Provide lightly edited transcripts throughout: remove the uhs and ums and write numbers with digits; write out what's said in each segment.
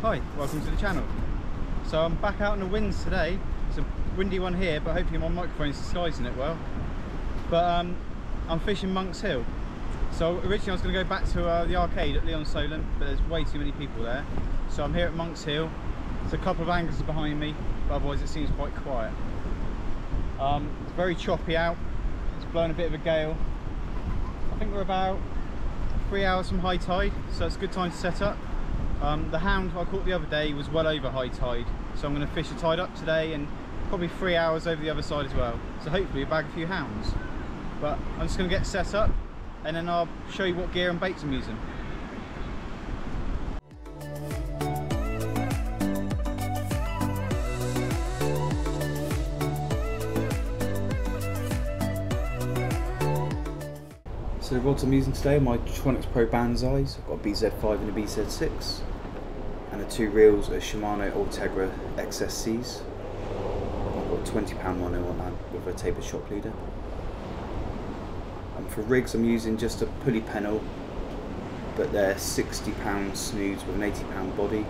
Hi, welcome to the channel. So I'm back out in the winds today. It's a windy one here, but hopefully my microphone is disguising it well. But I'm fishing Monk's Hill. So originally I was going to go back to the arcade at Leon Solent, but there's way too many people there. So I'm here at Monk's Hill. There's a couple of anglers behind me, but otherwise it seems quite quiet. It's very choppy out. It's blowing a bit of a gale. I think we're about 3 hours from high tide, so it's a good time to set up. The hound I caught the other day was well over high tide, so I'm going to fish the tide up today and probably 3 hours over the other side as well. So hopefully bag a few hounds. But I'm just going to get set up and then I'll show you what gear and baits I'm using. So the rods I'm using today are my Tronix Pro Banzais. I've got a BZ5 and a BZ6. And the two reels are Shimano Ultegra XSCs. I've got a 20-pound mono on that with a tapered shock leader. And for rigs I'm using just a pulley pennel, but they're 60-pound snoods with an 80-pound body.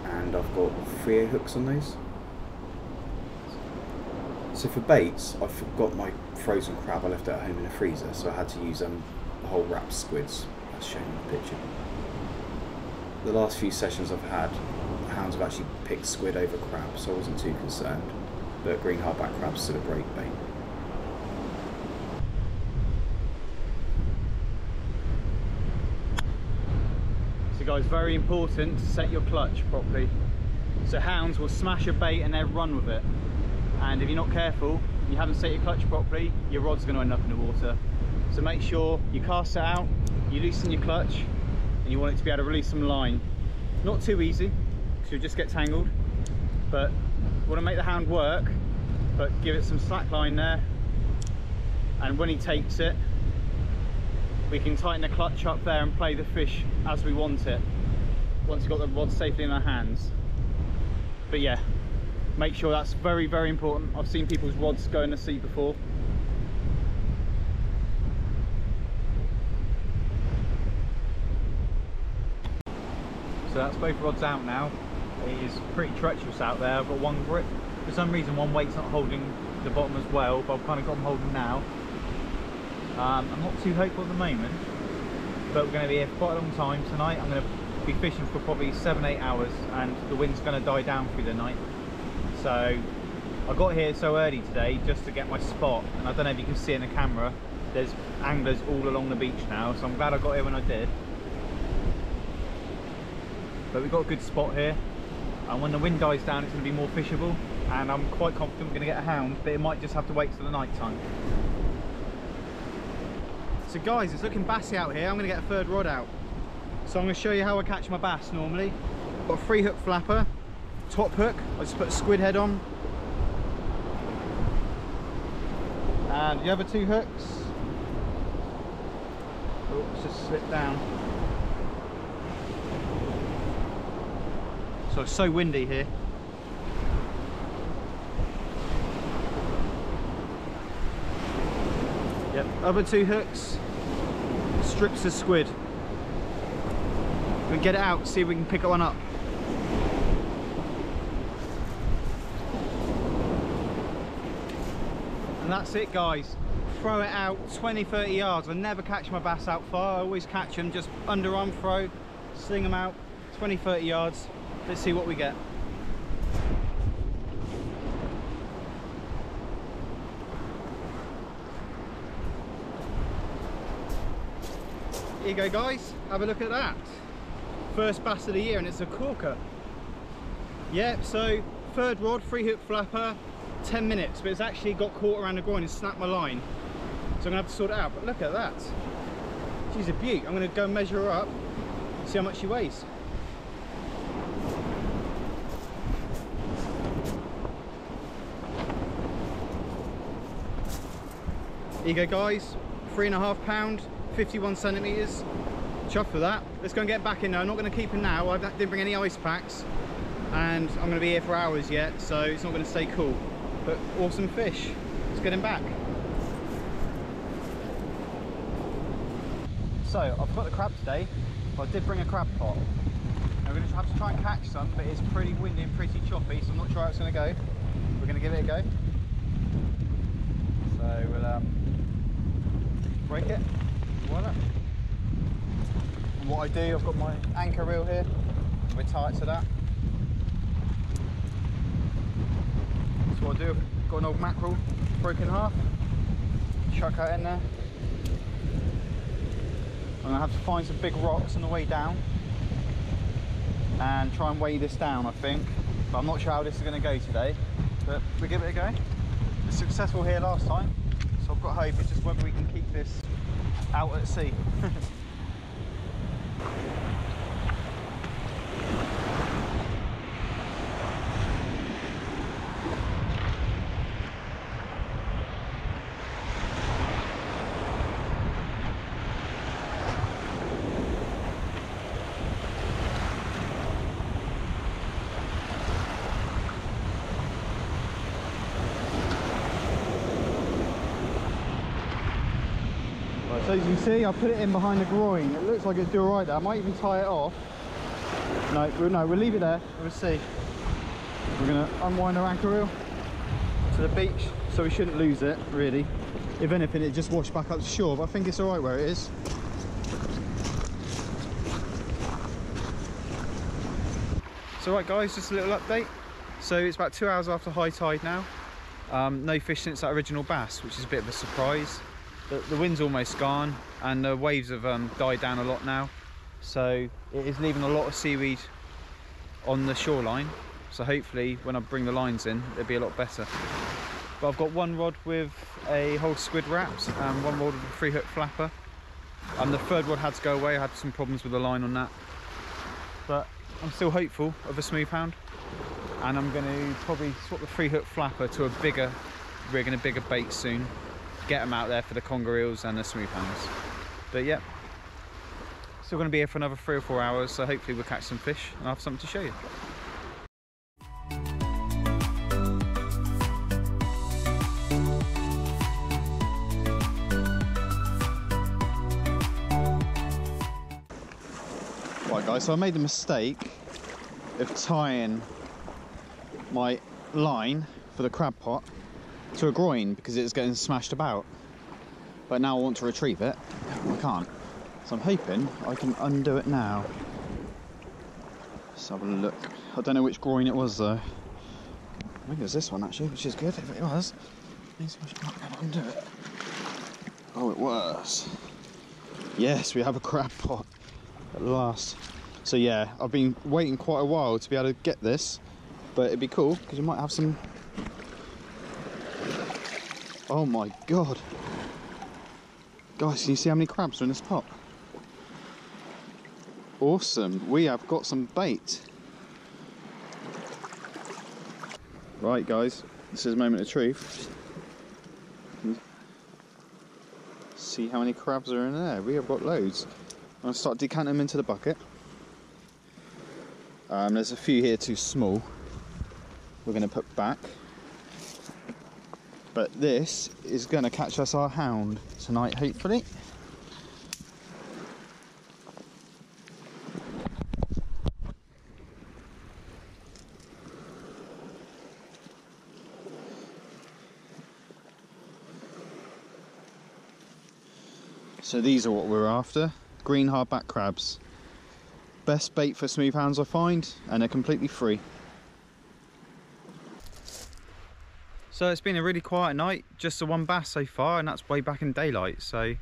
And I've got 3A hooks on those. So for baits, I forgot my frozen crab. I left it at home in the freezer, so I had to use the whole wrapped squids, as shown in the picture. The last few sessions I've had, the hounds have actually picked squid over crab, so I wasn't too concerned. But green hardback crab's still a great bait. So guys, very important to set your clutch properly. So hounds will smash a bait and they'll run with it. And if you're not careful, you haven't set your clutch properly, your rod's going to end up in the water. So make sure you cast it out, you loosen your clutch, and you want it to be able to release some line. Not too easy, because you'll just get tangled, but you want to make the hound work, but give it some slack line there, and when he takes it, we can tighten the clutch up there and play the fish as we want it, once you've got the rod safely in our hands. But yeah, make sure that's very, very important. I've seen people's rods go in the sea before. So that's both rods out now. It is pretty treacherous out there. I've got one grip. For some reason one weight's not holding the bottom as well, but I've kind of got them holding now. I'm not too hopeful at the moment, but we're going to be here for quite a long time tonight. I'm going to be fishing for probably 7-8 hours and the wind's going to die down through the night. So I got here so early today just to get my spot, and I don't know if you can see in the camera, there's anglers all along the beach now, so I'm glad I got here when I did. But we've got a good spot here, and when the wind dies down it's going to be more fishable, and I'm quite confident we're going to get a hound, but it might just have to wait till the night time. So guys, it's looking bassy out here. I'm going to get a third rod out. So I'm going to show you how I catch my bass normally. Got a 3-hook flapper, top hook, I just put a squid head on, and the other 2 hooks, oh, it's just slipped down. So it's so windy here. Yep, other 2 hooks, strips of squid. We'll get it out, see if we can pick one up. And that's it guys, throw it out 20-30 yards. I never catch my bass out far, I always catch them just underarm throw, sling them out 20-30 yards. Let's see what we get. Here you go guys, have a look at that. First bass of the year, and it's a corker. Yeah, so third rod, 3-hook flapper, 10 minutes, but it's actually got caught around the groin and snapped my line. So I'm gonna have to sort it out, but look at that. She's a beaut. I'm gonna go measure her up, see how much she weighs. Here you go guys, 3.5 pound, 51 centimeters. Chuffed for that. Let's go and get back in there. I'm not going to keep her now. I didn't bring any ice packs, and I'm going to be here for hours yet, so it's not going to stay cool. But awesome fish. Let's get him back. So I've got the crab today, but I did bring a crab pot. I'm going to have to try and catch some, but it's pretty windy and pretty choppy, so I'm not sure how it's going to go. We're going to give it a go. So we'll break it. Voila. And what I do, I've got my anchor reel here. We're tied to that. That's what I do. I've got an old mackerel, broken in half. Chuck that in there. I'm going to have to find some big rocks on the way down and try and weigh this down, I think. But I'm not sure how this is going to go today, but we'll give it a go. It was successful here last time, so I've got hope. It's just whether we can keep this out at sea. So as you can see, I put it in behind the groin. It looks like it's doing alright there. I might even tie it off. No, we'll leave it there. We'll see. We're going to unwind our anchor reel to the beach, so we shouldn't lose it, really. If anything, it just washed back up to shore, but I think it's alright where it is. So right guys, just a little update. So it's about 2 hours after high tide now. No fish since that original bass, which is a bit of a surprise. The wind's almost gone and the waves have died down a lot now, so it is leaving a lot of seaweed on the shoreline, so hopefully when I bring the lines in it'll be a lot better. But I've got one rod with a whole squid wraps and one rod with a 3-hook flapper, and the third rod had to go away. I had some problems with the line on that, but I'm still hopeful of a smooth hound, and I'm going to probably swap the 3-hook flapper to a bigger rig and a bigger bait soon. Get them out there for the conger eels and the smooth hounds. But yeah, still going to be here for another 3 or 4 hours, so hopefully we'll catch some fish and I'll have something to show you. Right guys, so I made the mistake of tying my line for the crab pot to a groin because it's getting smashed about, but now I want to retrieve it. I can't, so I'm hoping I can undo it now. Let's have a look. I don't know which groin it was though. I think it was this one actually, which is good if it was. Means I can't undo it. Oh, it was. Yes, we have a crab pot at last. So yeah, I've been waiting quite a while to be able to get this, but it'd be cool because you might have some. Oh my god. Guys, can you see how many crabs are in this pot? Awesome. We have got some bait. Right guys, this is a moment of truth. See how many crabs are in there. We have got loads. I'm going to start decanting them into the bucket. There's a few here too small. We're going to put back. But this is going to catch us our hound tonight, hopefully. So these are what we're after. Green hardback crabs. Best bait for smooth hounds I find, and they're completely free. So it's been a really quiet night, just the one bass so far, and that's way back in daylight. So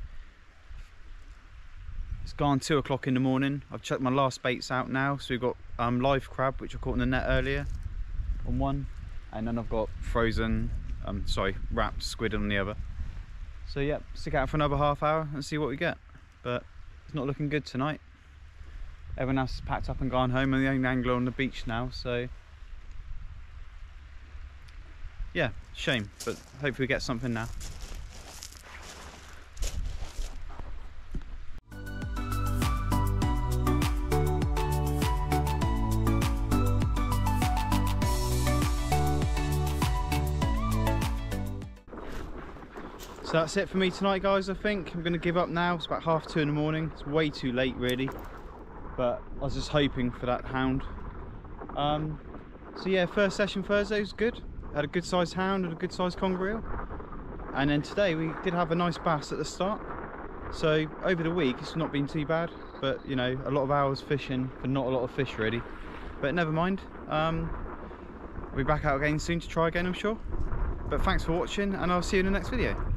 it's gone 2 o'clock in the morning. I've checked my last baits out now. So we've got live crab, which I caught in the net earlier on one, and then I've got frozen, wrapped squid on the other. So yeah, stick out for another half hour and see what we get. But it's not looking good tonight. Everyone else has packed up and gone home. I'm the only angler on the beach now, so yeah, shame, but hopefully we get something now. So that's it for me tonight, guys. I think I'm going to give up now. It's about 2:30 in the morning. It's way too late really, but I was just hoping for that hound. So yeah, first session Thursday was good. Had a good sized hound and a good sized conger eel, and then today we did have a nice bass at the start. So over the week it's not been too bad, but you know, a lot of hours fishing for not a lot of fish really, but never mind. We'll be back out again soon to try again, I'm sure. But thanks for watching, and I'll see you in the next video.